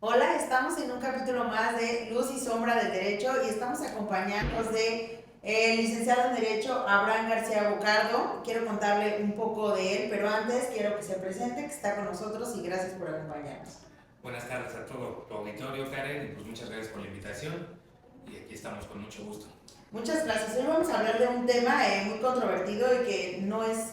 Hola, estamos en un capítulo más de Luz y Sombra del Derecho y estamos acompañados de el licenciado en Derecho Abraham García Bocardo. Quiero contarle un poco de él, pero antes quiero que se presente, que está con nosotros y gracias por acompañarnos. Buenas tardes a todo tu auditorio, Karen, y pues muchas gracias por la invitación y aquí estamos con mucho gusto. Muchas gracias. Hoy vamos a hablar de un tema muy controvertido y que no es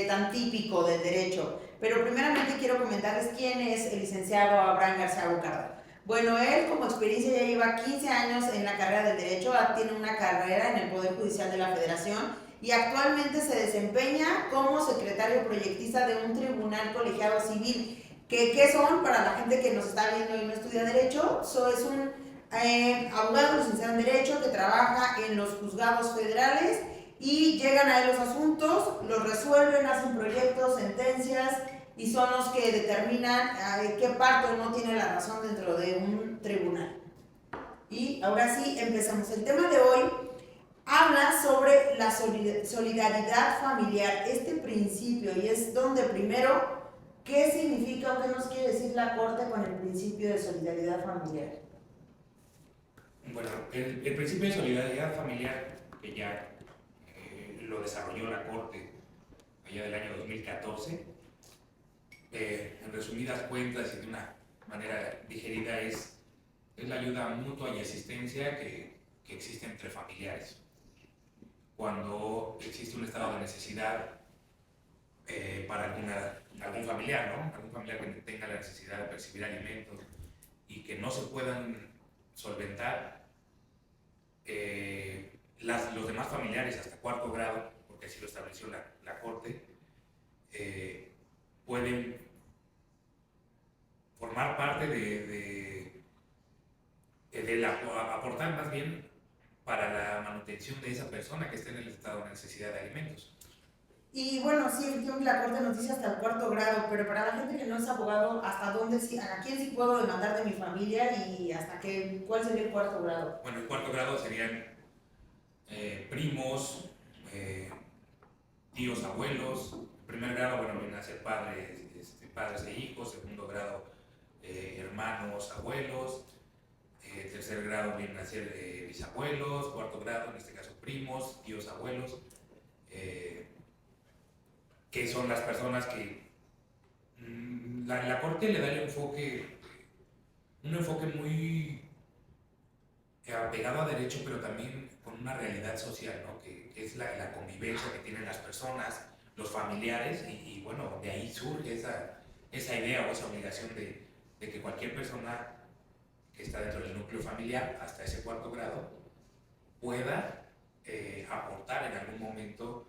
tan típico del derecho. Pero primeramente quiero comentarles quién es el licenciado Abraham García Bocardo. Bueno, él como experiencia ya lleva 15 años en la carrera del derecho, tiene una carrera en el Poder Judicial de la Federación y actualmente se desempeña como secretario proyectista de un tribunal colegiado civil. ¿Qué son para la gente que nos está viendo y no estudia derecho? Es un abogado licenciado en Derecho que trabaja en los juzgados federales y llegan a él los asuntos, los resuelven, hacen proyectos, sentencias y son los que determinan qué parte o no tiene la razón dentro de un tribunal. Y ahora sí, empezamos. El tema de hoy habla sobre la solidaridad familiar, este principio, y es donde primero, ¿qué significa o qué nos quiere decir la Corte con el principio de solidaridad familiar? Bueno, el principio de solidaridad familiar, que ya lo desarrolló la Corte allá del año 2014, en resumidas cuentas y de una manera digerida, es la ayuda mutua y asistencia que existe entre familiares. Cuando existe un estado de necesidad para algún familiar, ¿no? Algún familiar que tenga la necesidad de percibir alimentos y que no se puedan solventar, los demás familiares hasta cuarto grado, porque así lo estableció la Corte, pueden formar parte aportar más bien para la manutención de esa persona que esté en el estado de necesidad de alimentos. Y bueno, sí, efectivamente la Corte nos dice hasta el cuarto grado, pero para la gente que no es abogado, ¿hasta dónde sí, a quién sí puedo demandar de mi familia y hasta qué, cuál sería el cuarto grado? Bueno, el cuarto grado serían primos, tíos, abuelos. En primer grado, bueno, vienen a ser padres e hijos. Segundo grado, hermanos, abuelos. Tercer grado vienen a ser bisabuelos. Cuarto grado, en este caso, primos, tíos, abuelos. Que son las personas que la Corte le da un enfoque muy apegado a derecho, pero también con una realidad social, ¿no? Que es la convivencia que tienen las personas, los familiares, y bueno, de ahí surge esa idea o esa obligación de que cualquier persona que está dentro del núcleo familiar, hasta ese cuarto grado, pueda aportar en algún momento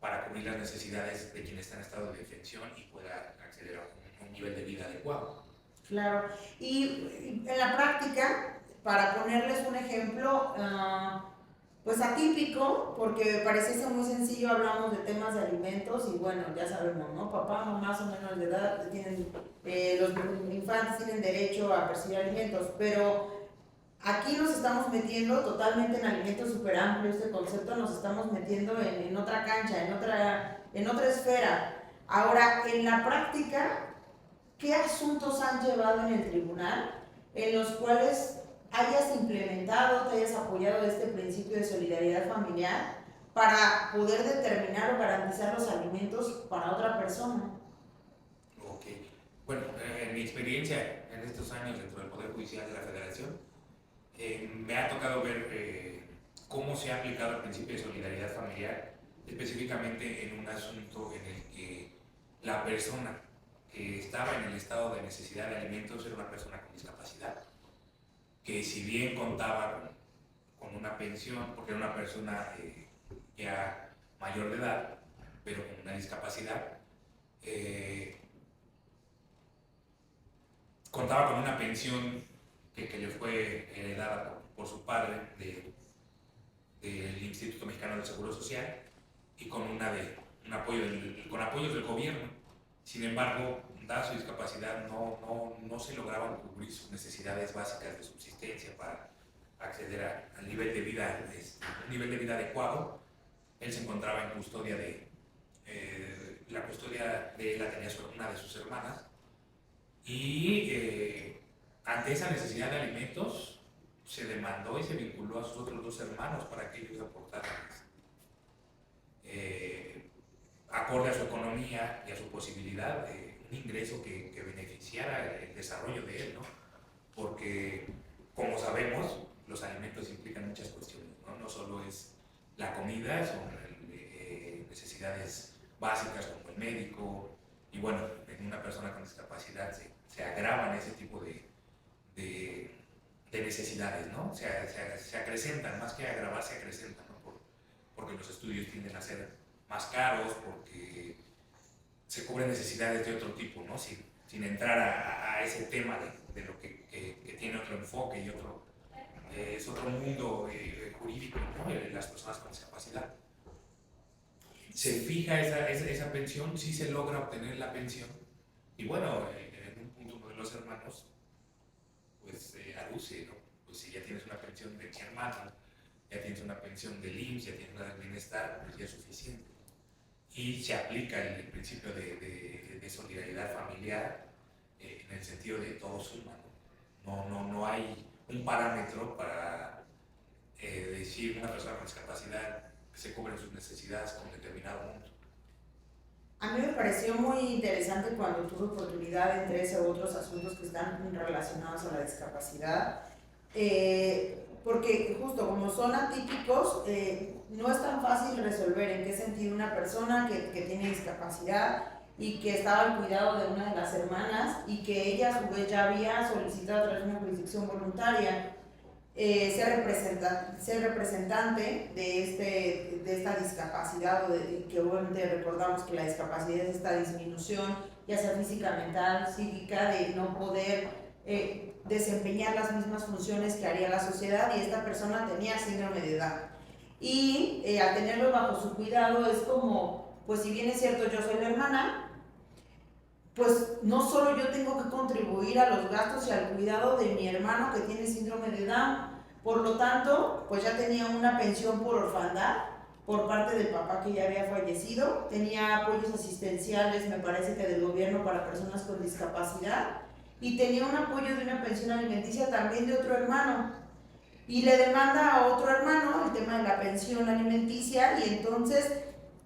para cubrir las necesidades de quien está en estado de defensión y pueda acceder a un nivel de vida adecuado. Claro, y en la práctica, para ponerles un ejemplo, pues atípico, porque me parece muy sencillo, hablamos de temas de alimentos y bueno, ya sabemos, ¿no? Papá, mamá, más o menos de edad, los infantes tienen derecho a percibir alimentos, pero aquí nos estamos metiendo totalmente en alimentos súper amplio, este concepto nos estamos metiendo en otra cancha, en otra esfera. Ahora, en la práctica, ¿qué asuntos han llevado en el tribunal en los cuales hayas implementado, te hayas apoyado de este principio de solidaridad familiar para poder determinar o garantizar los alimentos para otra persona? Ok. Bueno, en mi experiencia en estos años dentro del Poder Judicial de la Federación, me ha tocado ver cómo se ha aplicado el principio de solidaridad familiar, específicamente en un asunto en el que la persona que estaba en el estado de necesidad de alimentos era una persona con discapacidad, que si bien contaba con una pensión, porque era una persona ya mayor de edad, pero con una discapacidad, eh, contaba con una pensión que le fue heredada por su padre del Instituto Mexicano del Seguro Social y con con apoyos del gobierno. Sin embargo, dada su discapacidad, no se lograban cubrir sus necesidades básicas de subsistencia para acceder al nivel de vida, un nivel de vida adecuado. Él se encontraba en custodia la custodia de él la tenía una de sus hermanas y ante esa necesidad de alimentos, se demandó y se vinculó a sus otros 2 hermanos para que ellos aportaran acorde a su economía y a su posibilidad de un ingreso que beneficiara el desarrollo de él, ¿no? Porque, como sabemos, los alimentos implican muchas cuestiones, ¿no? No solo es la comida, son necesidades básicas como el médico, y bueno, en una persona con discapacidad se agravan ese tipo de necesidades, ¿no? Se acrecentan, más que agravar, se acrecentan, ¿no? Porque los estudios tienden a ser más caros, porque se cubren necesidades de otro tipo, ¿no? Sin entrar a ese tema de lo que tiene otro enfoque y es otro mundo jurídico, ¿no? Las personas con discapacidad. Se fija esa pensión, sí se logra obtener la pensión, y bueno, en un punto uno de los hermanos, pues aduce, ¿no? Pues si ya tienes una pensión de mi hermano, ya tienes una pensión del IMSS, ya tienes una del bienestar, pues ya es suficiente. Y se aplica el principio de solidaridad familiar en el sentido de todo suma, ¿no? No hay un parámetro para decir una persona con discapacidad que se cubren sus necesidades con determinado monto. A mí me pareció muy interesante cuando tuve oportunidad entre ese otros asuntos que están relacionados a la discapacidad, porque justo como son atípicos, no es tan fácil resolver en qué sentido una persona que tiene discapacidad y que estaba al cuidado de una de las hermanas y que ella a su vez ya había solicitado a través de una jurisdicción voluntaria ser representante de esta discapacidad, que obviamente recordamos que la discapacidad es esta disminución, ya sea física, mental, psíquica, de no poder desempeñar las mismas funciones que haría la sociedad, y esta persona tenía síndrome de Down. Y al tenerlo bajo su cuidado es como, pues si bien es cierto yo soy la hermana, pues no solo yo tengo que contribuir a los gastos y al cuidado de mi hermano que tiene síndrome de Down, por lo tanto, pues ya tenía una pensión por orfandad por parte del papá que ya había fallecido, tenía apoyos asistenciales, me parece que del gobierno para personas con discapacidad, y tenía un apoyo de una pensión alimenticia también de otro hermano, y le demanda a otro hermano el tema de la pensión alimenticia, y entonces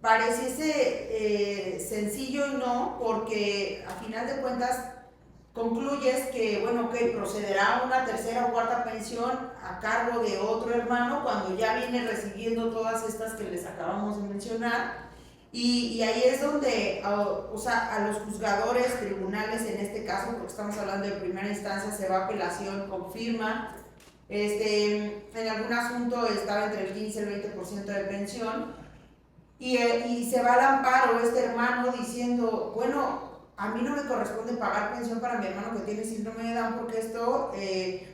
pareciese sencillo y no, porque a final de cuentas concluyes que, bueno, ok, procederá una tercera o cuarta pensión a cargo de otro hermano cuando ya viene recibiendo todas estas que les acabamos de mencionar, y ahí es donde, o sea, a los juzgadores, tribunales en este caso, porque estamos hablando de primera instancia, se va a apelación, confirma, en algún asunto estaba entre el 15 y el 20% de pensión, y se va al amparo este hermano diciendo, bueno, a mí no me corresponde pagar pensión para mi hermano que tiene síndrome de Down porque esto,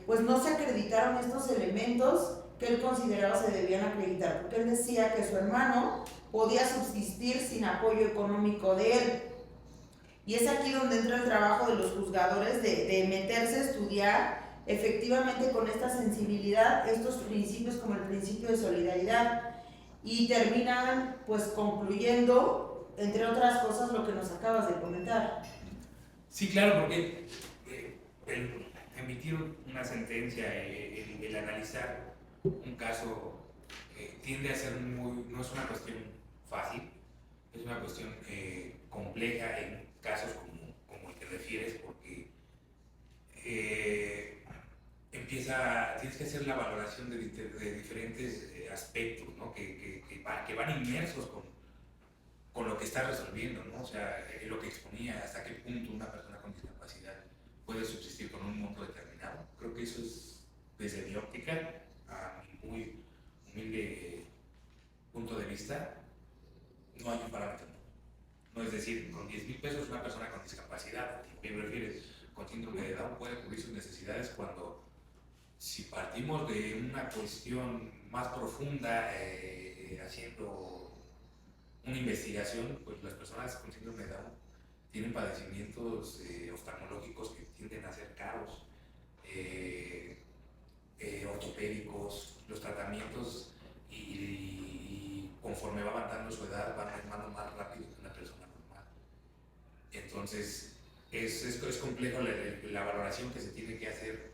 pues no se acreditaron estos elementos que él consideraba se debían acreditar, porque él decía que su hermano podía subsistir sin apoyo económico de él. Y es aquí donde entra el trabajo de los juzgadores de meterse a estudiar efectivamente con esta sensibilidad estos principios como el principio de solidaridad, y terminan pues concluyendo, entre otras cosas, lo que nos acabas de comentar. Sí, claro, porque el emitir una sentencia, el analizar un caso tiende a ser no es una cuestión fácil, es una cuestión compleja en casos como el que refieres, porque tienes que hacer la valoración de diferentes aspectos, ¿no? que van inmersos con lo que estás resolviendo, ¿no? O sea, lo que exponía, hasta qué punto una persona con discapacidad puede subsistir con un monto determinado. Creo que eso es, desde mi óptica, a mi muy humilde punto de vista, no hay un parámetro. No es decir, con 10,000 pesos una persona con discapacidad, ¿a qué me refieres? Con síndrome de Down puede cubrir sus necesidades, cuando si partimos de una cuestión más profunda, haciendo una investigación, pues las personas con síndrome de Down tienen padecimientos oftalmológicos que tienden a ser caros, ortopédicos, los tratamientos, y conforme va avanzando su edad van mermando más rápido que una persona normal. Entonces es complejo la valoración que se tiene que hacer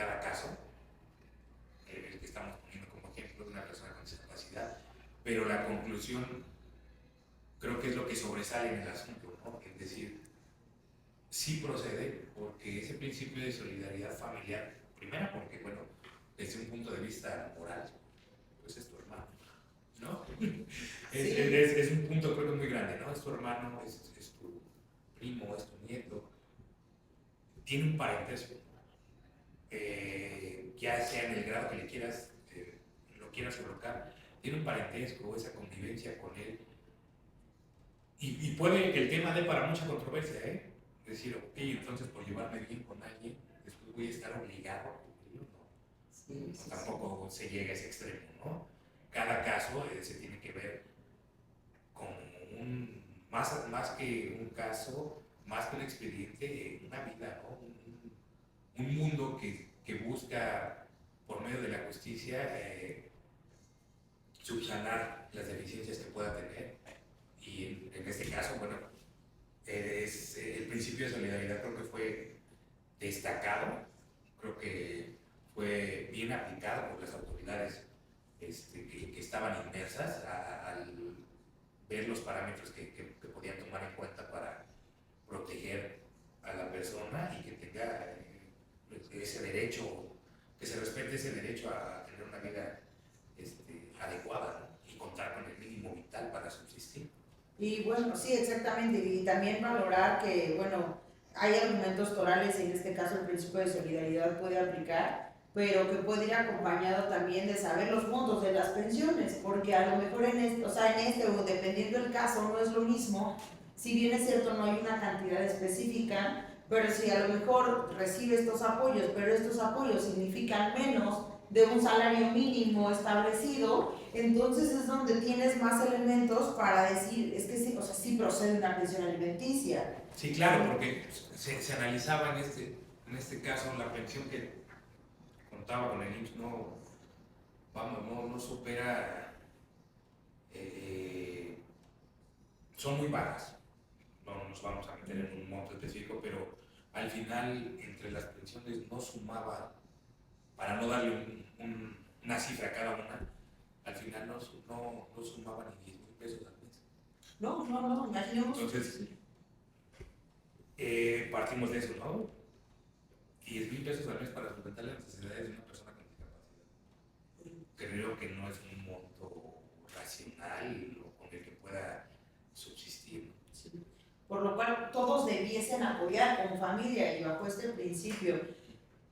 cada caso, el que estamos poniendo como ejemplo de una persona con discapacidad, pero la conclusión creo que es lo que sobresale en el asunto, ¿no? Es decir, sí procede porque ese principio de solidaridad familiar, primero porque, bueno, desde un punto de vista moral, pues es tu hermano, ¿no? Es un punto creo que muy grande, ¿no? Es tu hermano, es tu primo, es tu nieto, tiene un parentesco, ya sea en el grado que le quieras, lo quieras colocar, tiene un parentesco, esa convivencia con él, y puede que el tema dé para mucha controversia, ¿eh? Decir, ok, entonces por llevarme bien con alguien, después voy a estar obligado a cumplirlo, ¿no? Sí, tampoco se llega a ese extremo, ¿no? Cada caso se tiene que ver con más que un caso, más que un expediente, una vida, ¿no? Un mundo que busca, por medio de la justicia, subsanar las deficiencias que pueda tener. Y en este caso, bueno, el principio de solidaridad creo que fue destacado, creo que fue bien aplicado por las autoridades que estaban inmersas al ver los parámetros que podían tomar en cuenta para proteger a la persona y que tenga ese derecho, que se respete ese derecho a tener una vida adecuada, ¿no? Y contar con el mínimo vital para subsistir. Y bueno, sí, exactamente, y también valorar que, bueno, hay argumentos torales, en este caso el principio de solidaridad puede aplicar, pero que puede ir acompañado también de saber los montos de las pensiones, porque a lo mejor o dependiendo del caso, no es lo mismo, si bien es cierto no hay una cantidad específica, pero si a lo mejor recibe estos apoyos, pero estos apoyos significan menos de un salario mínimo establecido, entonces es donde tienes más elementos para decir, es que sí, o sea, sí procede una pensión alimenticia. Sí, claro, porque se analizaba en este caso la pensión que contaba con el IMSS no supera, son muy bajas, no nos vamos a meter en un monto específico, pero al final entre las pensiones no sumaba, para no darle una cifra a cada una, al final no sumaba ni 10,000 pesos al mes. No, imaginemos. Entonces, partimos de eso, ¿no? 10,000 pesos al mes para solventar las necesidades de una persona con discapacidad. Creo que no es un monto racional o con el que pueda subsistir. Sí. Por lo cual todos debiesen apoyar como familia y bajo este principio.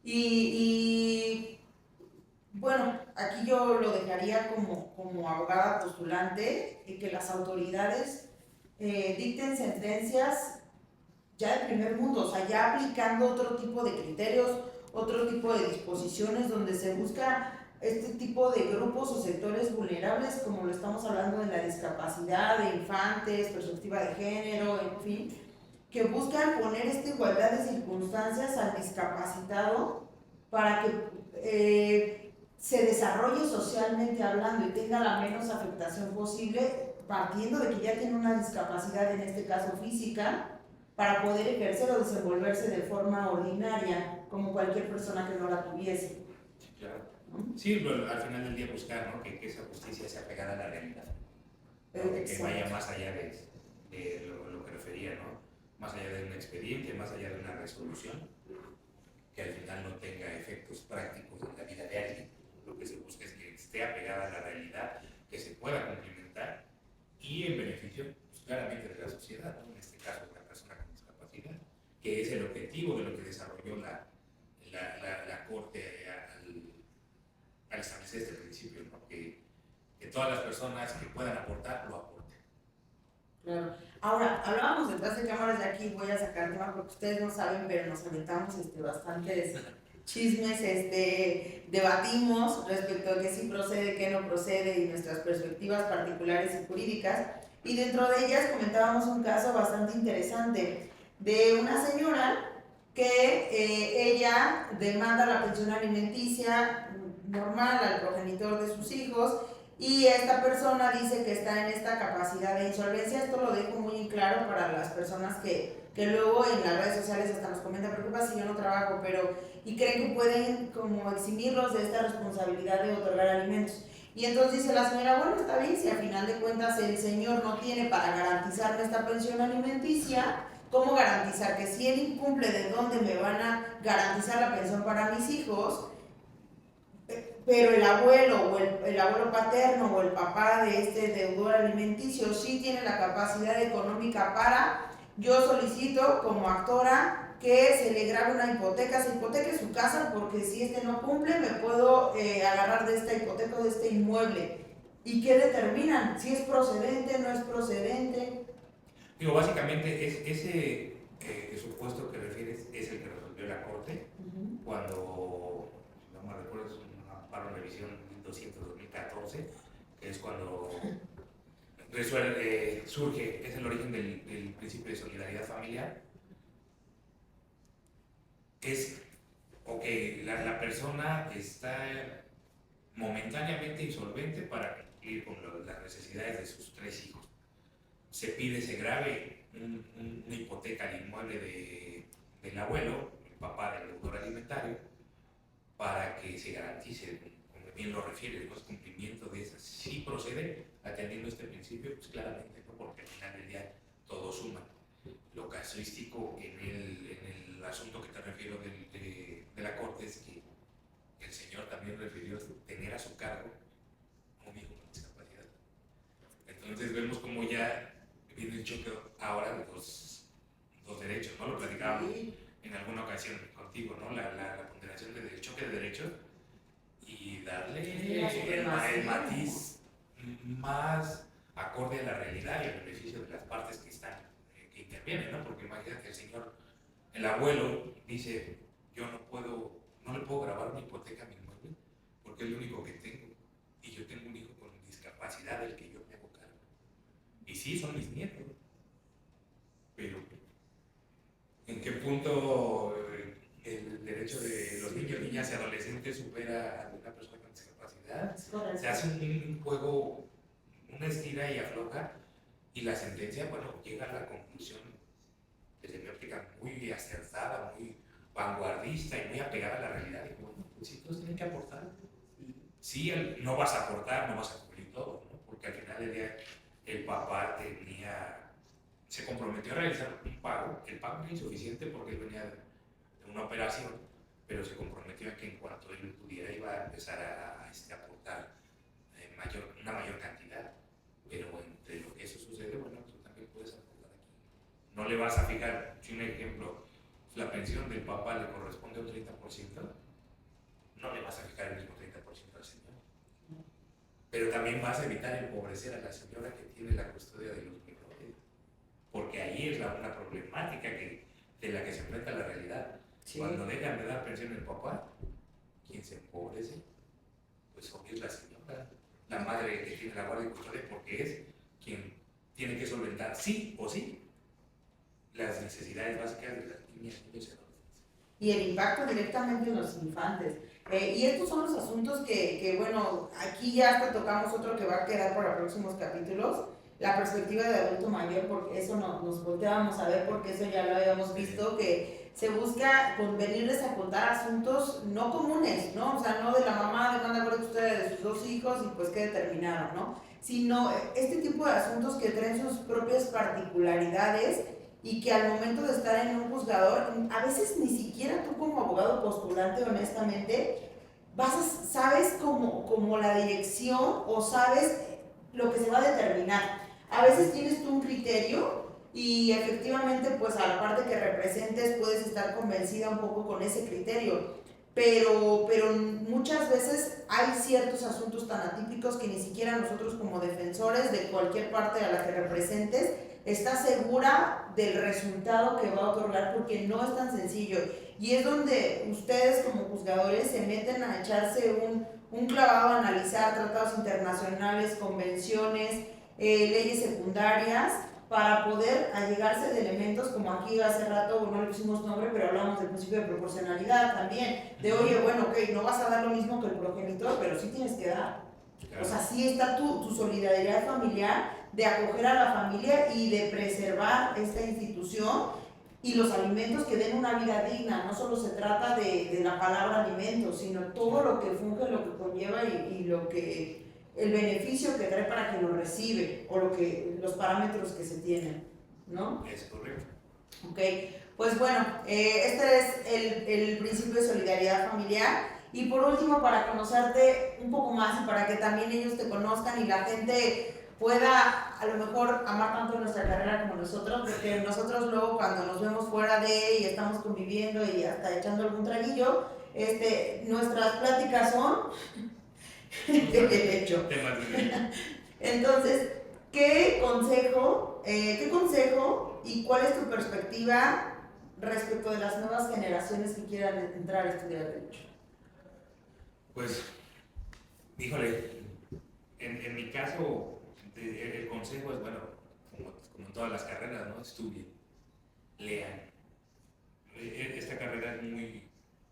Y bueno, aquí yo lo dejaría como abogada postulante y que las autoridades dicten sentencias ya de primer mundo, o sea, ya aplicando otro tipo de criterios, otro tipo de disposiciones donde se busca este tipo de grupos o sectores vulnerables, como lo estamos hablando de la discapacidad, de infantes, perspectiva de género, en fin, que buscan poner esta igualdad de circunstancias al discapacitado para que se desarrolle socialmente hablando y tenga la menos afectación posible, partiendo de que ya tiene una discapacidad, en este caso física, para poder ejercer o desenvolverse de forma ordinaria, como cualquier persona que no la tuviese. Claro. Sí, pero al final del día buscar, ¿no? que esa justicia sea pegada a la realidad, ¿no? Que vaya más allá de lo que refería, ¿no? Más allá de un expediente, más allá de una resolución, que al final no tenga efectos prácticos en la vida de alguien. Lo que se busca es que esté apegada a la realidad, que se pueda cumplimentar y en beneficio, pues, claramente de la sociedad, ¿no? En este caso de la persona con discapacidad, que es el objetivo de lo que desarrolló la Corte al establecer este principio, ¿no? Que todas las personas que puedan aportar, lo aporten. Claro. Ahora, hablábamos detrás de cámaras, de aquí voy a sacar tema porque ustedes no saben, pero nos aventamos bastantes chismes, debatimos respecto a qué sí procede, qué no procede y nuestras perspectivas particulares y jurídicas. Y dentro de ellas comentábamos un caso bastante interesante de una señora que ella demanda la pensión alimenticia normal al progenitor de sus hijos y esta persona dice que está en esta capacidad de insolvencia. Esto lo dejo muy claro para las personas que que luego en las redes sociales hasta nos comentan, pero ¿qué pasa si yo no trabajo? Y creen que pueden como eximirlos de esta responsabilidad de otorgar alimentos. Y entonces dice la señora, bueno, está bien, si al final de cuentas el señor no tiene para garantizarme esta pensión alimenticia, ¿cómo garantizar que si él incumple de dónde me van a garantizar la pensión para mis hijos? Pero el abuelo o el abuelo paterno o el papá de este deudor alimenticio sí tiene la capacidad económica para, yo solicito como actora que se le grabe una hipoteca, se hipoteque su casa porque si este no cumple me puedo agarrar de esta hipoteca o de este inmueble. ¿Y qué determinan? Si es procedente, no es procedente. Digo, básicamente ese supuesto que refieres es el que resolvió la Corte cuando, si no me recuerdo, es una amparo revisión 1200-2014, que es cuando surge, es el origen del principio de solidaridad familiar. Es, ok, la persona está momentáneamente insolvente para cumplir con las necesidades de sus 3 hijos. Se pide, se grave una hipoteca al inmueble del abuelo, el papá del deudor alimentario, para que se garantice, como bien lo refiere, el cumplimiento de esas. Si procede atendiendo este principio, pues claramente, ¿no? Porque al final del día todo suma. Lo casuístico en el asunto que te refiero de la Corte es que el señor también refirió tener a su cargo un hijo con discapacidad. Entonces vemos como ya viene el choque ahora de dos derechos, ¿no? Lo platicábamos en alguna ocasión contigo, ¿no? La ponderación del choque de derechos y darle el matiz más acorde a la realidad y al beneficio de las partes que están, que intervienen, ¿no? Porque imagínate el señor, el abuelo dice, yo no le puedo grabar una hipoteca a mi inmueble porque es lo único que tengo y yo tengo un hijo con discapacidad del que yo me hago cargo. Y sí, son mis nietos, pero ¿en qué punto el derecho de los niños, niñas y adolescentes supera a una persona con discapacidad? Se hace un juego, una estira y afloja, y la sentencia, bueno, llega a la conclusión, desde mi óptica, muy acertada, muy vanguardista y muy apegada a la realidad. Y bueno, pues sí, todos tienen que aportar. Sí, no vas a aportar, no vas a cubrir todo, ¿no? Porque al final del día el papá se comprometió a realizar un pago. El pago era insuficiente porque él venía de una operación, pero se comprometió a que en cuanto él pudiera iba a empezar a aportar una mayor cantidad. Pero entre lo que eso sucede, bueno, tú también puedes aportar aquí. No le vas a fijar, si un ejemplo, la pensión del papá le corresponde a un 30%, no le vas a fijar el mismo 30% al señor. Pero también vas a evitar empobrecer a la señora que tiene la custodia de los menores, porque ahí es una problemática de la que se enfrenta la realidad. Sí. Cuando dejan de dar pensión al papá, quien se empobrece, pues obvio es la señora, la madre que tiene la guardia y custodia, porque es quien tiene que solventar sí o sí las necesidades básicas de las niñas, niños y adolescentes. Y el impacto directamente en los infantes. Y estos son los asuntos que, bueno, aquí ya hasta tocamos otro que va a quedar para próximos capítulos, la perspectiva de adulto mayor, porque eso nos volteábamos a ver, porque eso ya lo habíamos visto, que se busca convenirles a contar asuntos no comunes, ¿no? O sea, no de la mamá de manda por ustedes de sus 2 hijos y pues qué determinaron, ¿no? Sino este tipo de asuntos que traen sus propias particularidades y que al momento de estar en un juzgador, a veces ni siquiera tú como abogado postulante, honestamente, sabes como la dirección o sabes lo que se va a determinar. A veces tienes tú un criterio y efectivamente, pues a la parte que representes puedes estar convencida un poco con ese criterio, pero muchas veces hay ciertos asuntos tan atípicos que ni siquiera nosotros como defensores de cualquier parte a la que representes está segura del resultado que va a otorgar, porque no es tan sencillo. Y es donde ustedes como juzgadores se meten a echarse un clavado a analizar tratados internacionales, convenciones, leyes secundarias, para poder allegarse de elementos como aquí hace rato, no le pusimos nombre, pero hablamos del principio de proporcionalidad también, de oye, bueno, ok, no vas a dar lo mismo que el progenitor, pero sí tienes que dar. Claro. O sea, sí está tu solidaridad familiar de acoger a la familia y de preservar esta institución y los alimentos que den una vida digna. No solo se trata de la palabra alimento, sino todo lo que funge, lo que conlleva y lo que, el beneficio que trae para quien lo recibe, o los parámetros que se tienen, ¿no? Es correcto. Ok, pues bueno, este es el principio de solidaridad familiar. Y por último, para conocerte un poco más y para que también ellos te conozcan y la gente pueda a lo mejor amar tanto nuestra carrera como nosotros, porque nosotros luego cuando nos vemos fuera de y estamos conviviendo y hasta echando algún traguillo, nuestras pláticas son de derecho. Temas de derecho. Entonces, ¿qué consejo y cuál es tu perspectiva respecto de las nuevas generaciones que quieran entrar a estudiar derecho? Pues, híjole, en mi caso, el consejo es, bueno, como en todas las carreras, ¿no? Estudien, lean. Esta carrera es muy,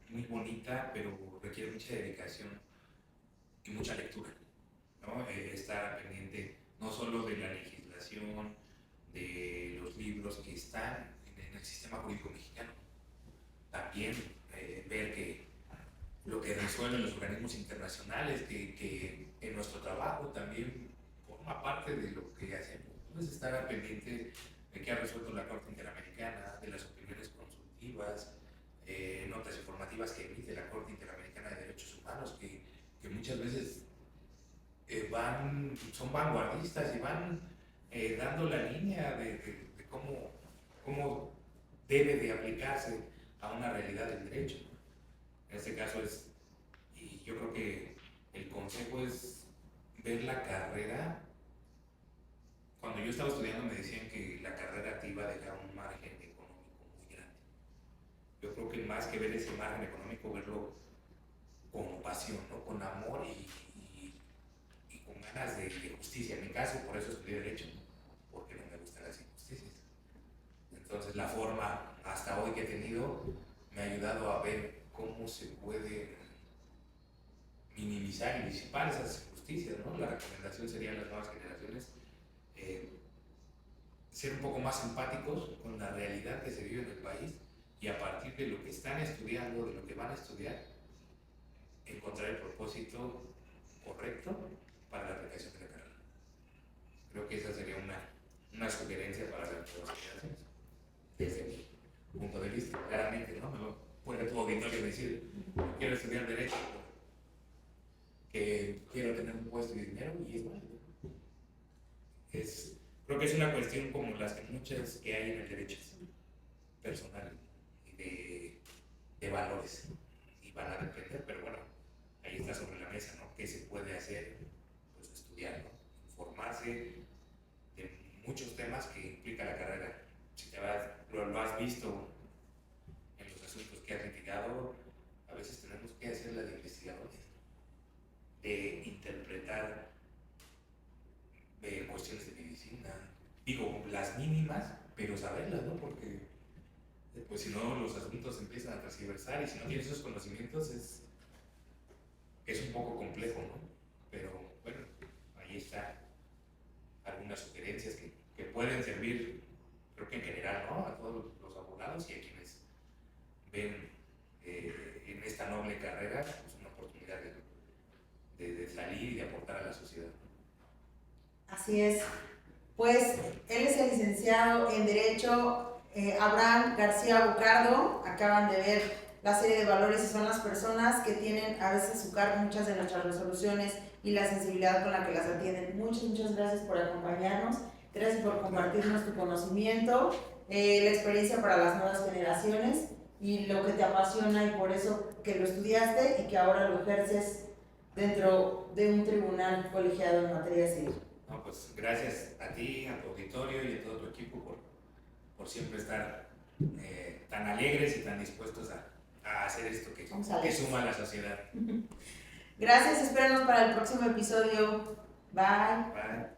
muy bonita, pero requiere mucha dedicación y mucha lectura, ¿no? Estar pendiente no solo de la legislación, de los libros que están en el sistema jurídico mexicano, también ver que lo que resuelven los organismos internacionales, que en nuestro trabajo también forma parte de lo que hacemos. Pues estar pendiente de qué ha resuelto la Corte Interamericana, de las opiniones consultivas, notas informativas que emite la Corte Interamericana de Derechos Humanos, que muchas veces son vanguardistas y van dando la línea de cómo debe de aplicarse a una realidad del derecho. En este caso y yo creo que el consejo es ver la carrera. Cuando yo estaba estudiando me decían que la carrera te iba a dejar un margen económico muy grande. Yo creo que más que ver ese margen económico, verlo con pasión, ¿no? Con amor y con ganas de justicia. En mi caso, por eso estudié Derecho, porque no me gustan las injusticias. Entonces, la forma hasta hoy que he tenido me ha ayudado a ver cómo se puede minimizar y disipar esas injusticias, ¿no? La recomendación sería a las nuevas generaciones ser un poco más empáticos con la realidad que se vive en el país y a partir de lo que están estudiando, de lo que van a estudiar, encontrar el propósito correcto para la aplicación de la carrera. Creo que esa sería una sugerencia para las nuevas generaciones, desde mi punto de vista. Claramente, ¿no? Me puede tu auditorio decir, quiero estudiar Derecho, que quiero tener un puesto y dinero, y es válido. Creo que es una cuestión como las que muchas que hay en el derecho personal y de valores, y van a depender, pero bueno, ahí está sobre la mesa, ¿no? ¿Qué se puede hacer? Pues estudiar, ¿no? Informarse de muchos temas que implica la carrera. Si lo has visto en los asuntos que has litigado, a veces tenemos que hacer la de investigadores, de interpretar cuestiones de medicina, digo, las mínimas, pero saberlas, ¿no? Porque pues si no los asuntos empiezan a transversar y si no tienes esos conocimientos es un poco complejo, ¿no? Pero bueno, ahí está algunas sugerencias que pueden servir, creo que en general, ¿no? A todos los abogados y a quienes ven en esta noble carrera pues una oportunidad de salir y de aportar a la sociedad. Así es. Pues él es el licenciado en Derecho Abraham García Bucardo. Acaban de ver la serie de valores y son las personas que tienen a veces a su cargo muchas de nuestras resoluciones y la sensibilidad con la que las atienden. Muchas gracias por acompañarnos. Gracias por compartirnos tu conocimiento, la experiencia para las nuevas generaciones y lo que te apasiona y por eso que lo estudiaste y que ahora lo ejerces dentro de un tribunal colegiado en materia civil. No, pues gracias a ti, a tu auditorio y a todo tu equipo por siempre estar tan alegres y tan dispuestos a hacer esto que suma a la sociedad. Gracias, espéranos para el próximo episodio. Bye. Bye.